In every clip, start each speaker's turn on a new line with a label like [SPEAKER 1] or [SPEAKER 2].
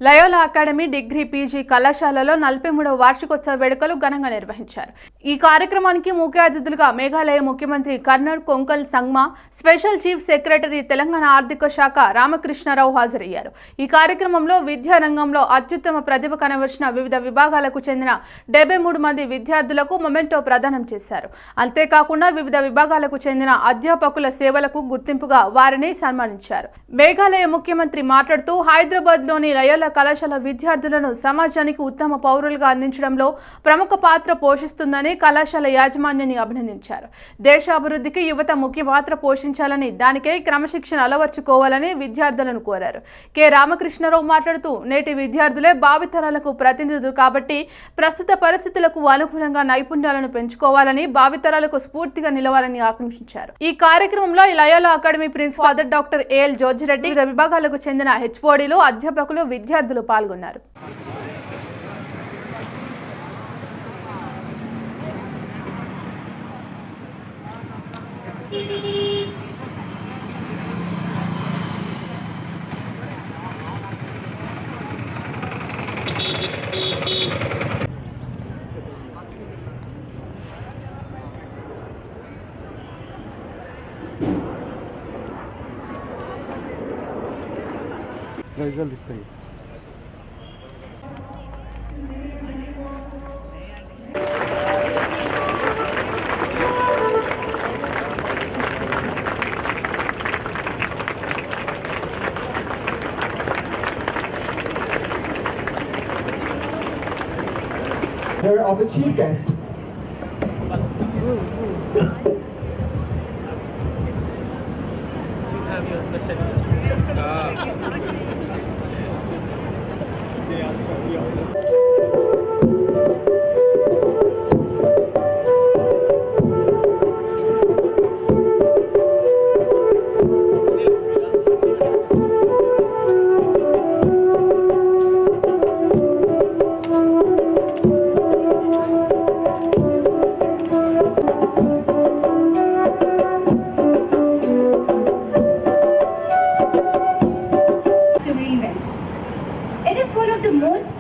[SPEAKER 1] Loyola academy degree PG కళాశాలలో 43వ వార్షికోత్సవ వేడుకలు ఘనంగా నిర్వహించారు. ఈ కార్యక్రమానికి ముఖ్య అతిథులుగా మేఘాలయ ముఖ్యమంత్రి colonel Konkal Sangma, special chief secretary Telangana ఆర్థిక శాఖ రామకృష్ణారావు హాజరయ్యారు. ఈ కార్యక్రమంలో విద్యా రంగంలో అత్యుత్తమ ప్రతిభ కనబరిచిన వివిధ విభాగాలకు చెందిన 73 మంది విద్యార్థులకు మొమెంటో ప్రదానం చేశారు. అంతేకాకుండా వివిధ విభాగాలకు చెందిన అధ్యాపకుల సేవలకు గుర్తింపుగా వారిని సన్మానించారు. మేఘాలయ ముఖ్యమంత్రి మాట్లాడుతూ హైదరాబాద్లోని లయోలా కళాశాల విద్యార్థులను సమాజానికి ఉత్తమ పౌరులుగా అందించడంలో ప్రముఖ పాత్ర పోషిస్తుందని కళాశాల యాజమాన్యాన్ని అభినందించారు. దేశాభివృద్ధికి యువత ముఖ్య పాత్ర పోషించాలని, దానికై క్రమశిక్షణ అలవర్చుకోవాలని విద్యార్థులను కోరారు. కె రామకృష్ణారావు మాట్లాడుతూ నేటి విద్యార్థులే భావితరాలకు ప్రతినిధులు కాబట్టి ప్రస్తుత పరిస్థితులకు అనుగుణంగా నైపుణ్యాలను పెంచుకోవాలని, భావితరాలకు స్ఫూర్తిగా నిలవాలని ఆకాంక్షించారు. ఈ కార్యక్రమంలో Loyola academy principal doctor L Jojireddy, వివిధ విభాగాలకు చెందిన హెచ్ఓడీలు, అధ్యాపకులు, విద్యార్థులు పాల్గొన్నారు.
[SPEAKER 2] रिजल्ट इसका ही
[SPEAKER 3] of the chief guest.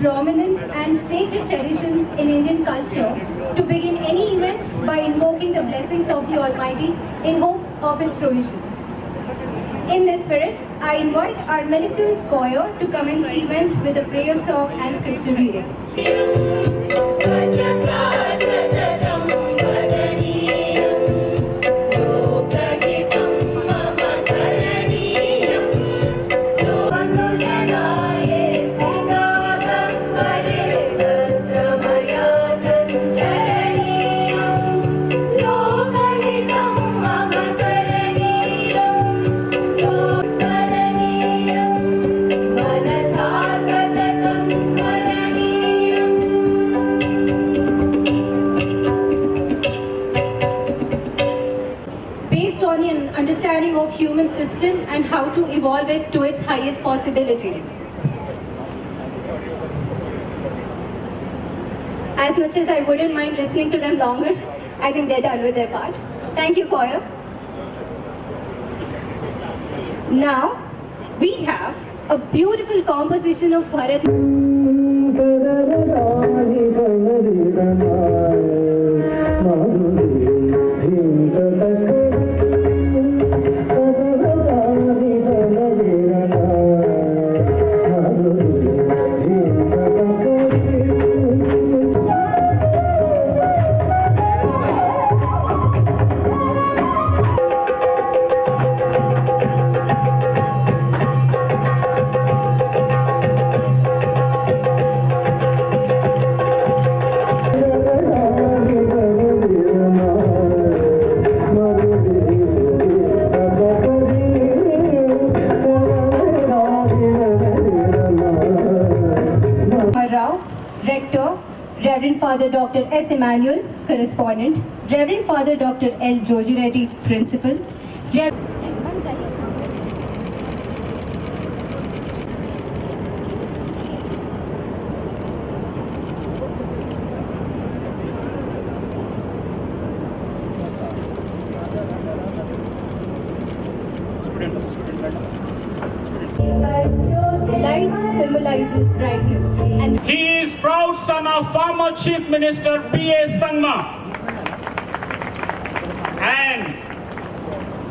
[SPEAKER 4] Prominent and sacred traditions in Indian culture to begin any event by invoking the blessings of the Almighty in hopes of its fruition. In this spirit, I invite our mellifluous choir to commence the event with a prayer song and scripture reading. Understanding of human system and how to evolve it to its highest possibility. As much as I wouldn't mind listening to them longer, I think they're done with their part. Thank you, choir. Now, we have a beautiful composition of Bharat. Rector, Reverend Father Dr. S. Emmanuel, Correspondent, Reverend Father Dr. L. Jojireddy, Principal, lights symbolizes brightness. And
[SPEAKER 2] He is proud son of former Chief Minister P.A. Sangma and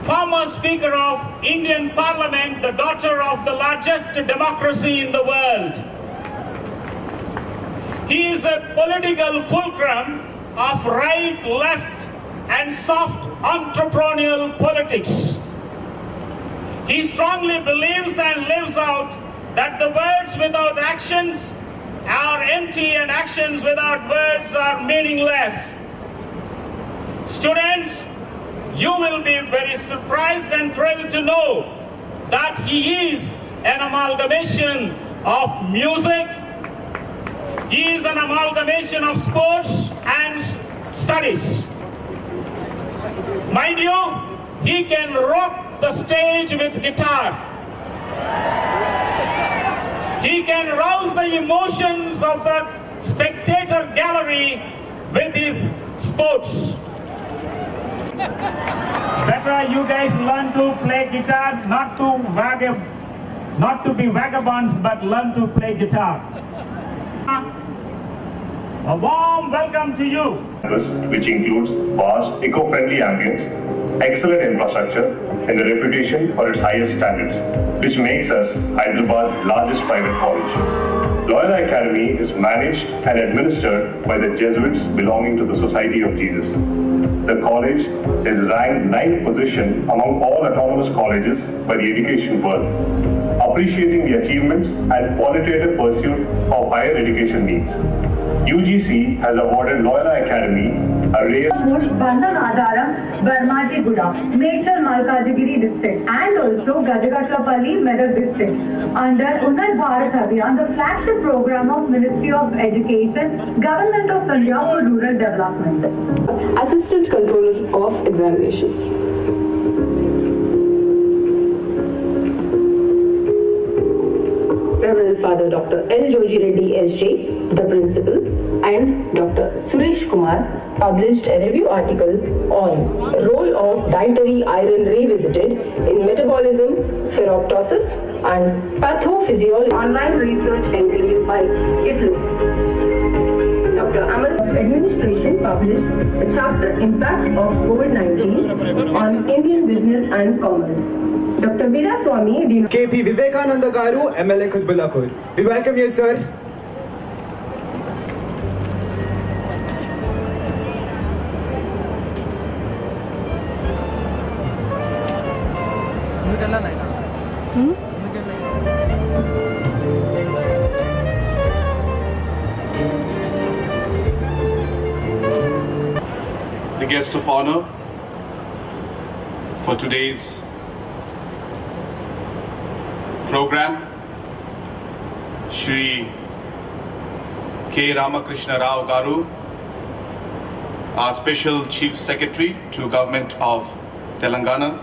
[SPEAKER 2] former Speaker of Indian Parliament, the daughter of the largest democracy in the world. He is a political fulcrum of right, left, and soft entrepreneurial politics. He strongly believes and lives out that the words without actions are empty and actions without words are meaningless. Students, you will be very surprised and thrilled to know that he is an amalgamation of music, he is an amalgamation of sports and studies. Mind you, he can rock the stage with guitar. He can rouse the emotions of the spectator gallery with his sports. Better you guys learn to play guitar, not to be vagabonds, but learn to play guitar. A warm welcome to you.
[SPEAKER 5] Which includes vast, eco-friendly ambience, excellent infrastructure, and a reputation for its highest standards, which makes us Hyderabad's largest private college. Loyola Academy is managed and administered by the Jesuits belonging to the Society of Jesus. The college is ranked 9th position among all autonomous colleges by the education world, appreciating the achievements and qualitative pursuit of higher education needs. UGC has awarded Loyola Academy a rare
[SPEAKER 6] Bandhanadaram, Barmajiguda, Major Malkajgiri district, and also Gajagatlapalli, Medak district, under Unnat Bharat Abhiyan, the flagship program of Ministry of Education, Government of India for Rural Development.
[SPEAKER 7] Assistant Controller of Examinations. Reverend Father Dr. L. Joji Reddy SJ, the Principal, and Dr. Suresh Kumar published a review article on role of dietary iron revisited in metabolism, ferroptosis, and pathophysiology. Online research entry by IFLU. Dr. Amal Administration published a chapter Impact of COVID-19 on Indian Business and Commerce. Dr. Veera Swami, Dean
[SPEAKER 3] KP Vivekananda Garu, MLA Kutbulakur. We welcome you, sir.
[SPEAKER 8] The guest of honor for today's program, Shri K. Ramakrishna Rao Garu, our Special Chief Secretary to Government of Telangana,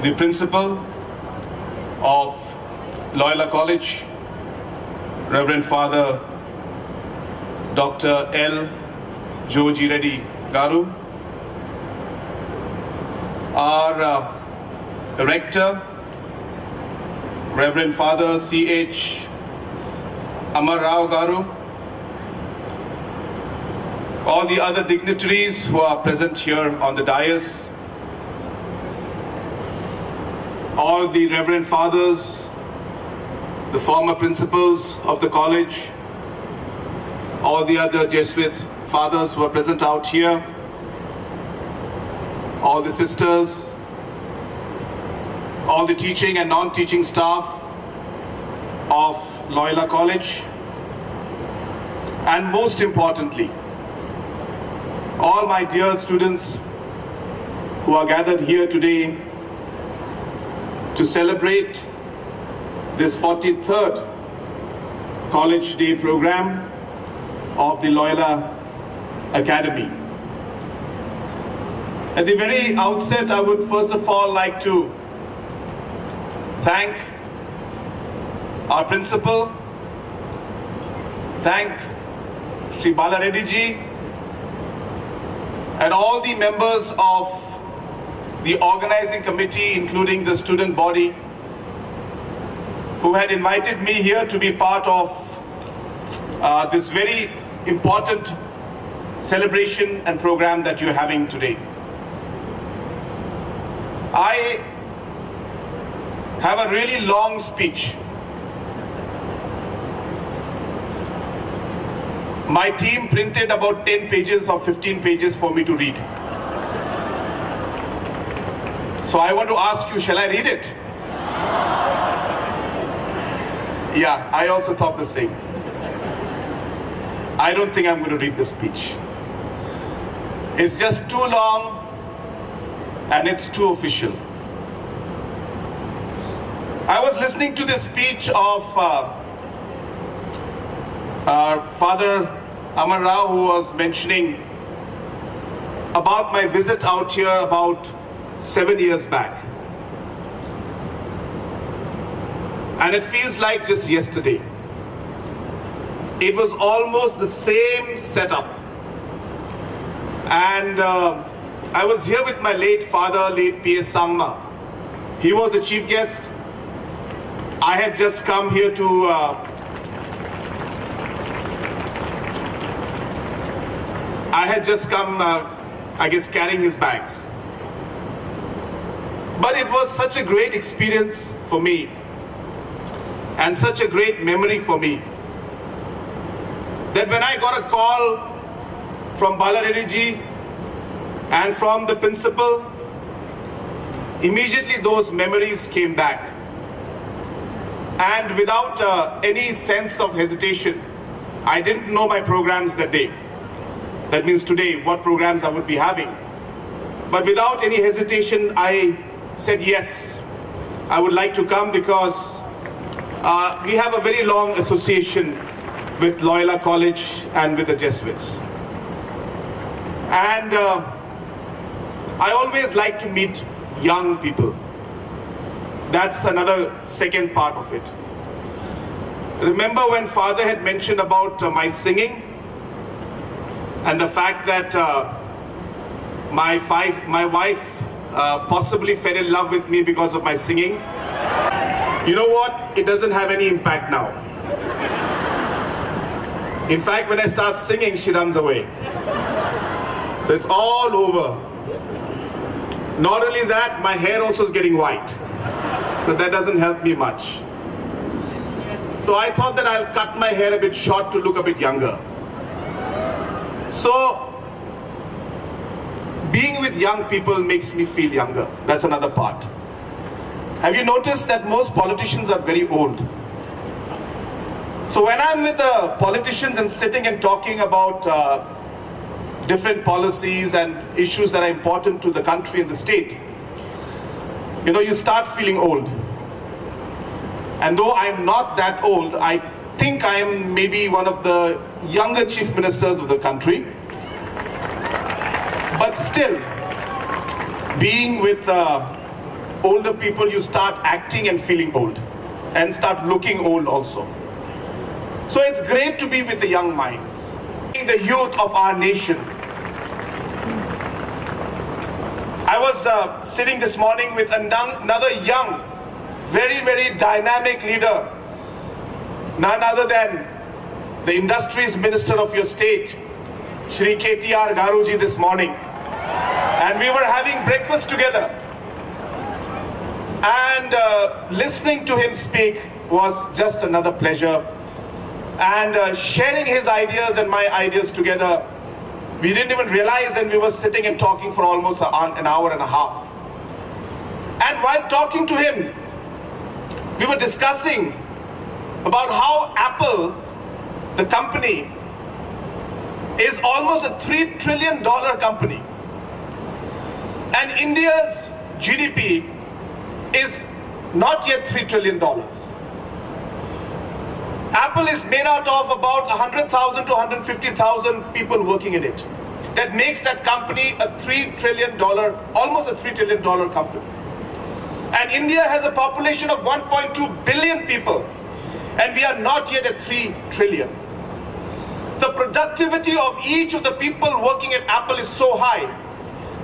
[SPEAKER 8] the Principal of Loyola College, Reverend Father Dr. L. Joji Reddy Garu, our Rector, Reverend Father C.H. Amar Rao Garu, all the other dignitaries who are present here on the dais, all the Reverend Fathers, the former principals of the college, all the other Jesuit fathers who are present out here, all the sisters, all the teaching and non-teaching staff of Loyola College, and most importantly, all my dear students who are gathered here today to celebrate this 43rd College Day program of the Loyola Academy. At the very outset, I would first of all like to thank our principal, thank Sri Bala Reddy ji, and all the members of the organizing committee, including the student body, who had invited me here to be part of this very important celebration and program that you're having today. I have a really long speech. My team printed about 10 pages or 15 pages for me to read. So I want to ask you, shall I read it? Yeah, I also thought the same. I don't think I'm going to read this speech. It's just too long and it's too official. I was listening to the speech of Father Amar Rao, who was mentioning about my visit out here about 7 years back. And it feels like just yesterday. It was almost the same setup. And I was here with my late father, late P.S. Sangma. He was the chief guest. I had just come here to I guess, carrying his bags. But it was such a great experience for me and such a great memory for me that when I got a call from Bala Reddy ji and from the principal, immediately those memories came back. And without any sense of hesitation, I didn't know my programs that day. That means today, what programs I would be having. But without any hesitation, I said yes, I would like to come because we have a very long association with Loyola College and with the Jesuits. And I always like to meet young people. That's another second part of it. Remember when Father had mentioned about my singing and the fact that my wife possibly fell in love with me because of my singing? You know what? It doesn't have any impact now. In fact, when I start singing, she runs away. So it's all over. Not only that, my hair also is getting white. So that doesn't help me much. So I thought that I'll cut my hair a bit short to look a bit younger. So being with young people makes me feel younger. That's another part. Have you noticed that most politicians are very old? So when I'm with the politicians and sitting and talking about different policies and issues that are important to the country and the state, you know, you start feeling old. And though I'm not that old, I think I am maybe one of the younger chief ministers of the country. But still, being with older people, you start acting and feeling old and start looking old also. So it's great to be with the young minds, the youth of our nation. I was sitting this morning with another young, very, very dynamic leader, none other than the Industries Minister of your state, Shri KTR Garuji, this morning. And we were having breakfast together. And listening to him speak was just another pleasure. And sharing his ideas and my ideas together, we didn't even realize, and we were sitting and talking for almost an hour and a half. And while talking to him, we were discussing about how Apple, the company, is almost a $3 trillion company. And India's GDP is not yet $3 trillion. Apple is made out of about 100,000 to 150,000 people working in it. That makes that company a $3 trillion, almost a $3 trillion company. And India has a population of 1.2 billion people, and we are not yet at 3 trillion. The productivity of each of the people working at Apple is so high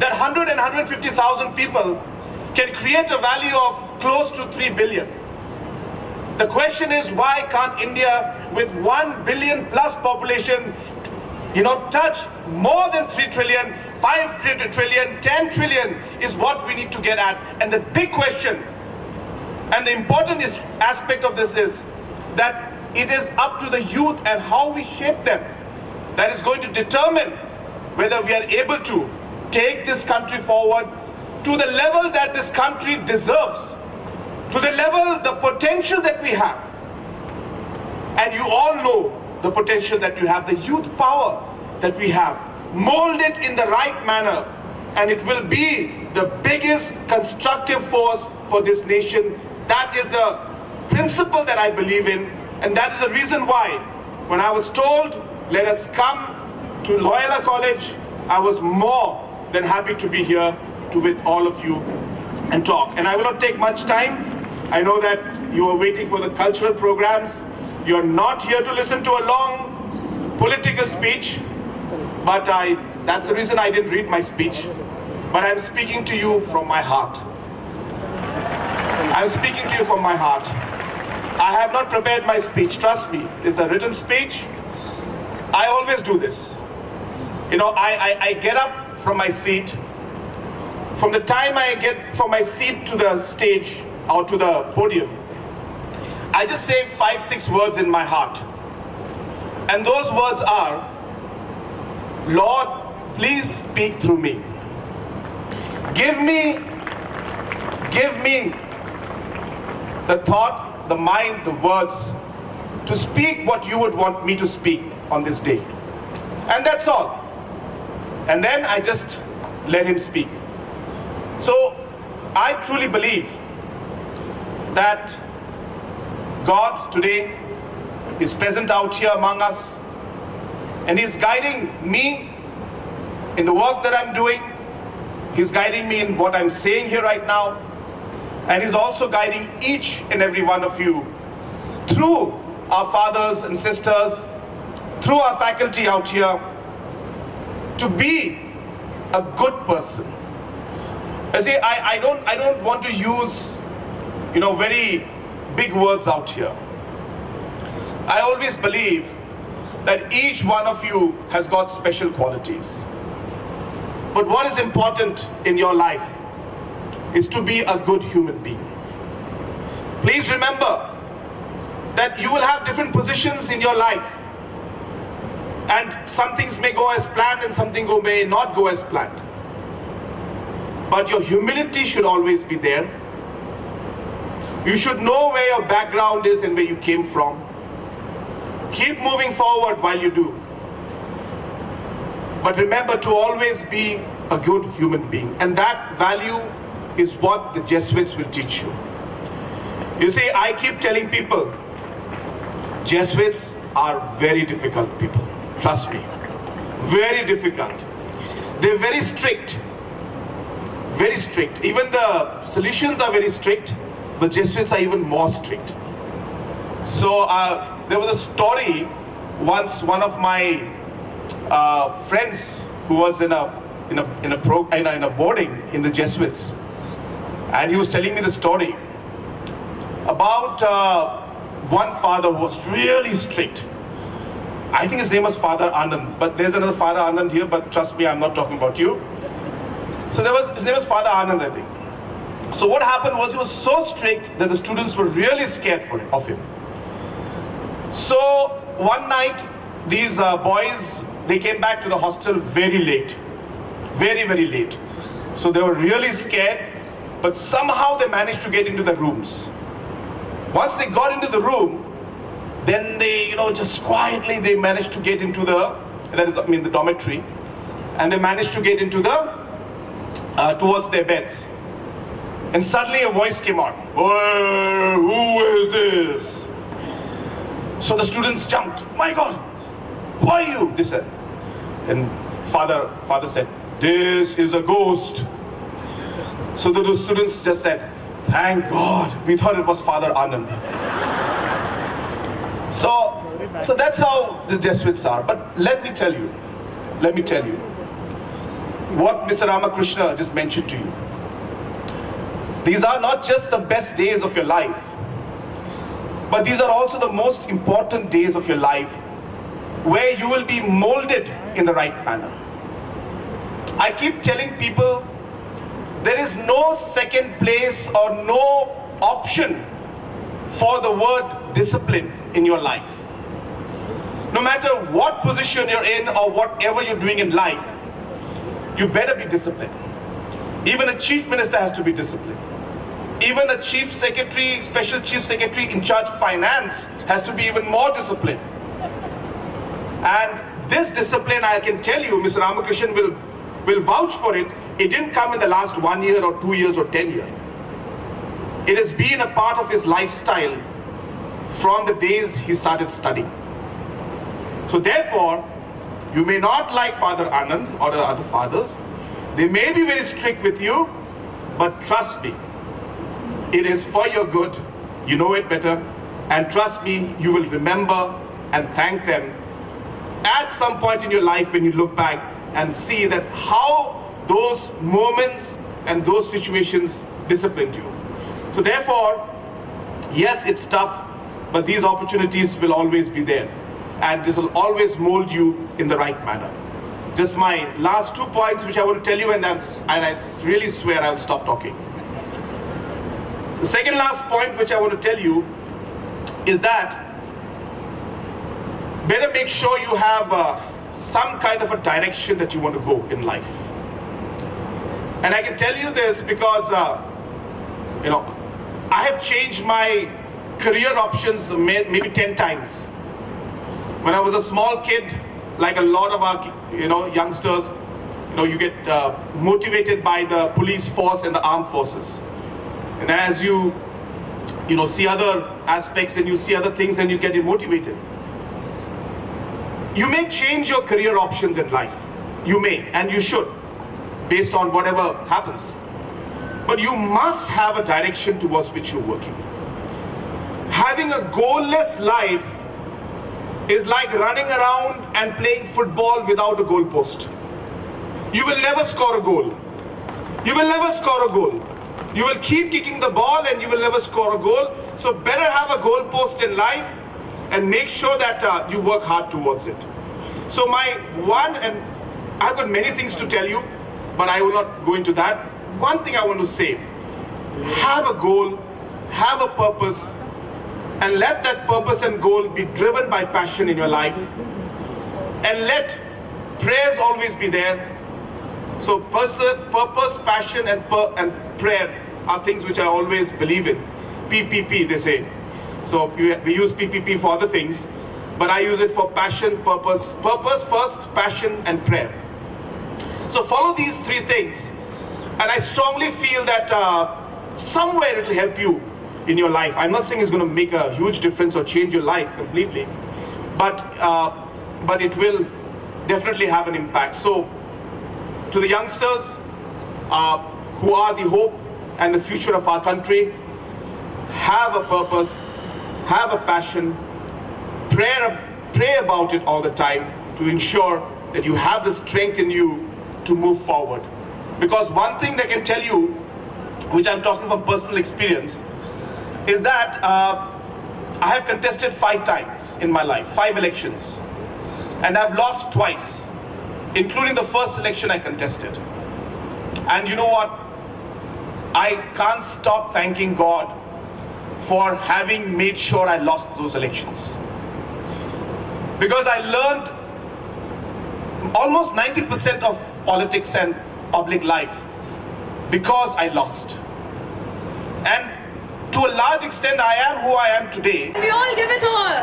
[SPEAKER 8] that 100 and 150,000 people can create a value of close to 3 billion. The question is, why can't India, with 1 billion plus population, touch more than 3 trillion, 5 trillion, 10 trillion is what we need to get at. And the big question and the important aspect of this is that it is up to the youth and how we shape them that is going to determine whether we are able to take this country forward to the level that this country deserves, to the level, the potential that we have. And you all know the potential that you have, the youth power that we have. Mold it in the right manner, and it will be the biggest constructive force for this nation. That is the principle that I believe in, and that is the reason why, when I was told, let us come to Loyola College, I was more than happy to be here with all of you and talk. And I will not take much time. I know that you are waiting for the cultural programs. You are not here to listen to a long political speech, but that's the reason I didn't read my speech. But I'm speaking to you from my heart. I'm speaking to you from my heart. I have not prepared my speech, trust me. It's a written speech. I always do this. I get up from my seat. From the time I get from my seat to the stage or to the podium, I just say 5-6 words in my heart. And those words are, Lord, please speak through me. Give me the thought, the mind, the words to speak what you would want me to speak on this day. And that's all. And then I just let him speak. So I truly believe that God today is present out here among us, and He's guiding me in the work that I'm doing. He's guiding me in what I'm saying here right now, and He's also guiding each and every one of you through our fathers and sisters, through our faculty out here, to be a good person. You see, I don't want to use, very big words out here. I always believe that each one of you has got special qualities. But what is important in your life is to be a good human being. Please remember that you will have different positions in your life, and some things may go as planned and something may not go as planned. But your humility should always be there. You should know where your background is and where you came from. Keep moving forward while you do. But remember to always be a good human being. And that value is what the Jesuits will teach you. You see, I keep telling people, Jesuits are very difficult people. Trust me. Very difficult. They're very strict. Very strict. Even the Salesians are very strict, but Jesuits are even more strict. So there was a story once. One of my friends who was in a boarding in the Jesuits, and he was telling me the story about one father who was really strict. I think his name was Father Anand, but there's another Father Anand here, but trust me, I'm not talking about you. So his name was Father Anand, I think. So what happened was he was so strict that the students were really scared of him. So one night, these boys, they came back to the hostel very late. Very, very late. So they were really scared, but somehow they managed to get into the rooms. Once they got into the room, then they, just quietly, they managed to get into the dormitory, and they managed to get into towards their beds. And suddenly a voice came out. Who is this? So the students jumped. My God, who are you? They said. And father said, this is a ghost. So the students just said, thank God, we thought it was Father Anand. So that's how the Jesuits are. But let me tell you, what Mr. Ramakrishna just mentioned to you. These are not just the best days of your life, but these are also the most important days of your life where you will be molded in the right manner. I keep telling people there is no second place or no option for the word discipline in your life. No matter what position you're in or whatever you're doing in life, you better be disciplined. Even a chief minister has to be disciplined. Even a chief secretary, special chief secretary in charge of finance has to be even more disciplined. And this discipline, I can tell you, Mr. Ramakrishnan will vouch for it. It didn't come in the last 1 year or 2 years or 10 years. It has been a part of his lifestyle from the days he started studying. So therefore, you may not like Father Anand or the other fathers. They may be very strict with you, but trust me, it is for your good. You know it better. And trust me, you will remember and thank them at some point in your life when you look back and see that how those moments and those situations disciplined you. So therefore, yes, it's tough, but these opportunities will always be there. And this will always mold you in the right manner. Just my last 2 points which I want to tell you, and I really swear I'll stop talking. The second last point which I want to tell you is that better make sure you have some kind of a direction that you want to go in life. And I can tell you this because, I have changed my career options maybe 10 times. When I was a small kid, like a lot of our, youngsters, you get motivated by the police force and the armed forces. And as you see other aspects and you see other things and you get motivated. You may change your career options in life. You may, and you should, based on whatever happens. But you must have a direction towards which you're working. Having a goalless life is like running around and playing football without a goal post. You will never score a goal. You will never score a goal. You will keep kicking the ball and you will never score a goal. So better have a goal post in life and make sure that you work hard towards it. So my one, and I've got many things to tell you, but I will not go into that. One thing I want to say, have a goal, have a purpose, and let that purpose and goal be driven by passion in your life. And let prayers always be there. So purpose, passion, and prayer are things which I always believe in. PPP, they say. So we use PPP for other things, but I use it for passion, purpose first, passion, and prayer. So follow these three things, and I strongly feel that somewhere it will help you in your life. I'm not saying it's going to make a huge difference or change your life completely, but it will definitely have an impact. So to the youngsters who are the hope and the future of our country, have a purpose, have a passion, pray about it all the time to ensure that you have the strength in you to move forward. Because one thing they can tell you, which I'm talking from personal experience, is that I have contested 5 times in my life, 5 elections, and I've lost twice, including the first election I contested. And you know what? I can't stop thanking God for having made sure I lost those elections. Because I learned almost 90% of politics and public life because I lost. And to a large extent, I am who I am today.
[SPEAKER 9] We all give it all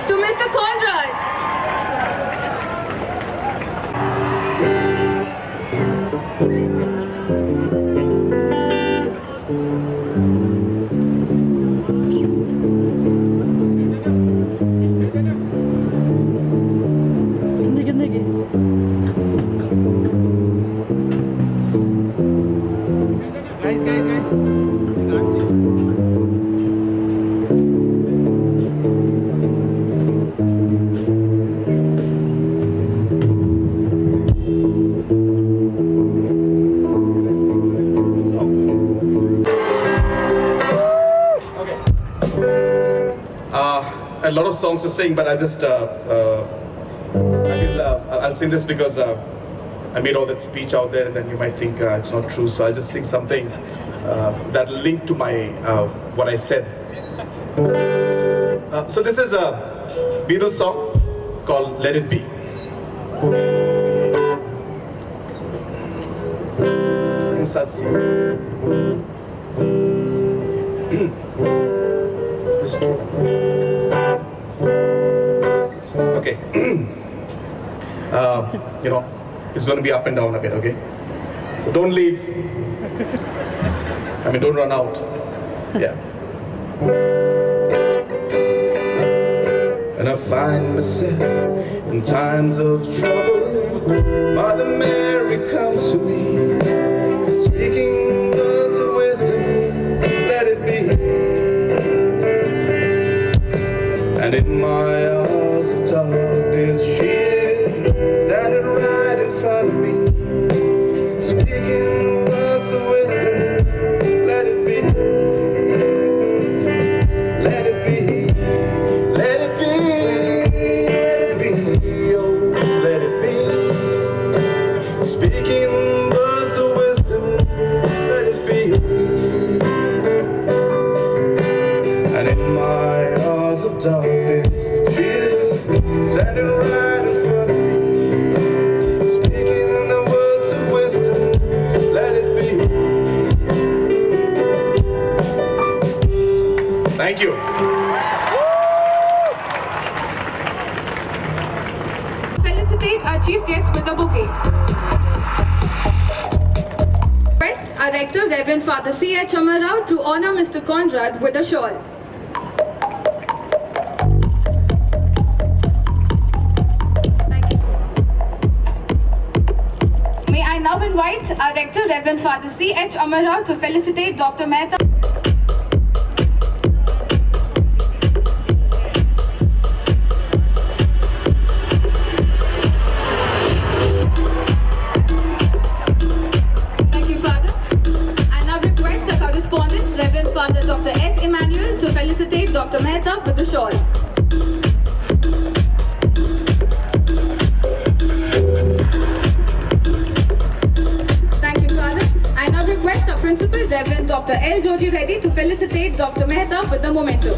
[SPEAKER 9] to Mr. Conrad.
[SPEAKER 8] a lot of songs to sing, but I just I'll sing this because I made all that speech out there, and then you might think it's not true. So I'll just sing something that linked to my what I said. So this is a Beatles song. It's called "Let It Be." It's true. Okay. You know, it's going to be up and down a bit, okay? So don't leave. I mean, don't run out. Yeah. And I find myself in times of trouble, Mother Mary comes to me, speaking words of wisdom, let it be. And in my hours of darkness, she is standing right in front of me, speaking words of wisdom, let it be. Let it be. Let it be. Let it be. Oh, let it be. Speaking words of wisdom, let it be. And in my hours of darkness, she is standing right in front of me, speaking the words of wisdom, let it be. Thank you.
[SPEAKER 9] Felicitate our chief guest with a bouquet. First, our rector, Reverend Father C.H. Amarao, to honor Mr. Conrad with a shawl. May I now invite our rector, Reverend Father C.H. Amarao, to felicitate Dr. Mehta. Thank you, Father. I now request the correspondent, Reverend Father Dr. S. Emmanuel, to felicitate Dr. Mehta with the shawl. I now request our principal, Reverend Dr. L. Joji Reddy, to felicitate Dr. Mehta with the memento.